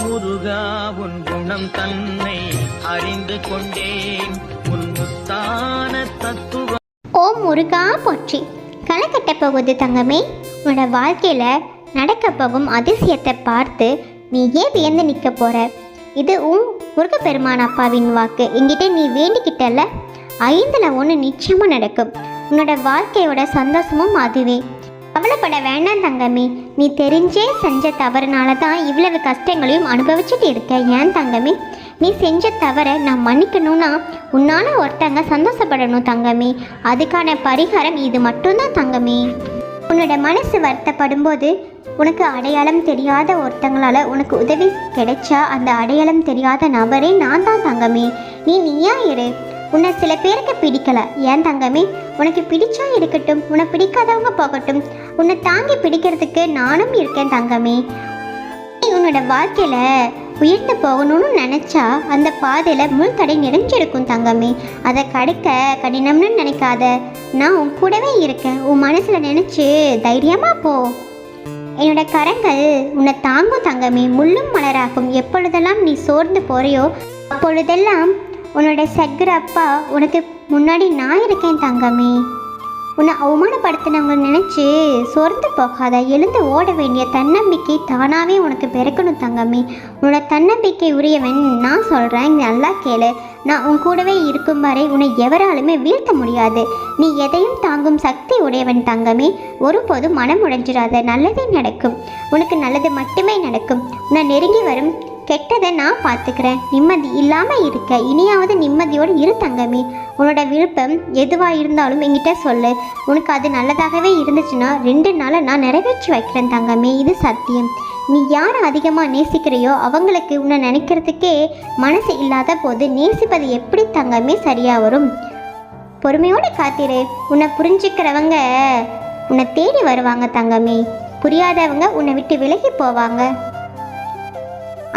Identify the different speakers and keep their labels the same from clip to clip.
Speaker 1: முருகா உன் குணம் தன்னை அறிந்து கொண்டேன் உன் முத்தான தத்துவம்.
Speaker 2: ஓம் முருகா போற்றி. களை கட்ட போகுது தங்கமே. உன்னோட வாழ்க்கையில நடக்க போகும் அதிசயத்தை பார்த்து நீ ஏன் வியந்து நிற்க போற. இது முருகப்பெருமான் அப்பாவின் வாக்கு. என்கிட்ட நீ வேண்டிக்கிட்டல 5ல் 1 நிச்சயமா நடக்கும். உன்னோட வாழ்க்கையோட சந்தோஷமும் அதுவே. கவலைப்பட வேண்டாம் தங்கமே. நீ தெரிஞ்சே செஞ்ச தவறுனால தான் இவ்வளவு கஷ்டங்களையும் அனுபவிச்சுட்டு இருக்க. ஏன் தங்கமே, நீ செஞ்ச தவறை நான் மன்னிக்கணும்னா உன்னால ஒருத்தங்க சந்தோஷப்படணும் தங்கமே. அதுக்கான பரிகாரம் இது மட்டும்தான் தங்கமே. உன்னோட மனசு வருத்தப்படும் போது உனக்கு அடையாளம் தெரியாத ஒருத்தங்களால் உனக்கு உதவி கிடைச்சா அந்த அடையாளம் தெரியாத நபரே நான் தான் தங்கமே. நீயா இரு. உன்னை சில பேருக்கு பிடிக்கல. ஏன் தங்கமே, உனக்கு பிடிச்சா இருக்கட்டும், உன்னை பிடிக்காதவங்க போகட்டும். உன்னை தாங்கி பிடிக்கிறதுக்கு நானும் இருக்கேன் தங்கமே. உன்னோட வாழ்க்கையில உயர்ந்து போகணும்னு நினைச்சா அந்த பாதையில முள் தடை நிறைஞ்சிருக்கும் தங்கமே. அதை கடக்க கடினம்னு நினைக்காத. நான் உன் கூடவே இருக்கேன். உன் மனசுல நினைச்சு தைரியமா போ. என்னோட கரங்கள் உன்னை தாங்கும் தங்கமே. முள்ளும் மலராகும். எப்பொழுதெல்லாம் நீ சோர்ந்து போறியோ அப்பொழுதெல்லாம் உன்னோட சக்கர அப்பா உனக்கு முன்னாடி நான் இருக்கேன் தங்கமே. உன்னை அவமானப்படுத்தினவங்க நினச்சி சோர்ந்து போகாத. எழுந்து ஓட வேண்டிய தன்னம்பிக்கை தானாகவே உனக்கு பிறக்கணும் தங்கமே. உன்னோட தன்னம்பிக்கை உரியவன் நான் சொல்கிறேன், நல்லா கேளு. நான் உன் கூடவே இருக்கும் வரை உன்னை எவராலுமே வீழ்த்த முடியாது. நீ எதையும் தாங்கும் சக்தி உடையவன் தங்கமே. ஒருபோதும் மனம் உடைஞ்சிடாத. நல்லதே நடக்கும். உனக்கு நல்லது மட்டுமே நடக்கும். உன்னை நெருங்கி வரும் கெட்டதை நான் பார்த்துக்கிறேன். நிம்மதி இல்லாமல் இருக்க இனியாவது நிம்மதியோடு இரு தங்கமே. உன்னோட விருப்பம் எதுவாக இருந்தாலும் என்கிட்ட சொல்லு. உனக்கு அது நல்லதாகவே இருந்துச்சுன்னா 2 நாளை நான் நிறைவேற்றி வைக்கிறேன் தங்கமே. இது சத்தியம். நீ யாரை அதிகமாக நேசிக்கிறையோ அவங்களுக்கு உன்னை நினைக்கிறதுக்கே மனசு இல்லாத போது நேசிப்பது எப்படி தங்கமே சரியாக வரும். பொறுமையோடு காத்திரு. உன்னை புரிஞ்சுக்கிறவங்க உன்னை தேடி வருவாங்க தங்கமே. புரியாதவங்க உன்னை விட்டு விலகி போவாங்க.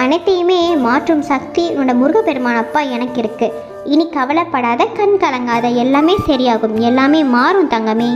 Speaker 2: அனைத்தையுமே மாற்றும் சக்தி உன்னோட முருகப்பெருமான் அப்பா எனக்கு இருக்கு. இனி கவலைப்படாத, கண் கலங்காத. எல்லாமே சரியாகும். எல்லாமே மாறும் தங்கமே.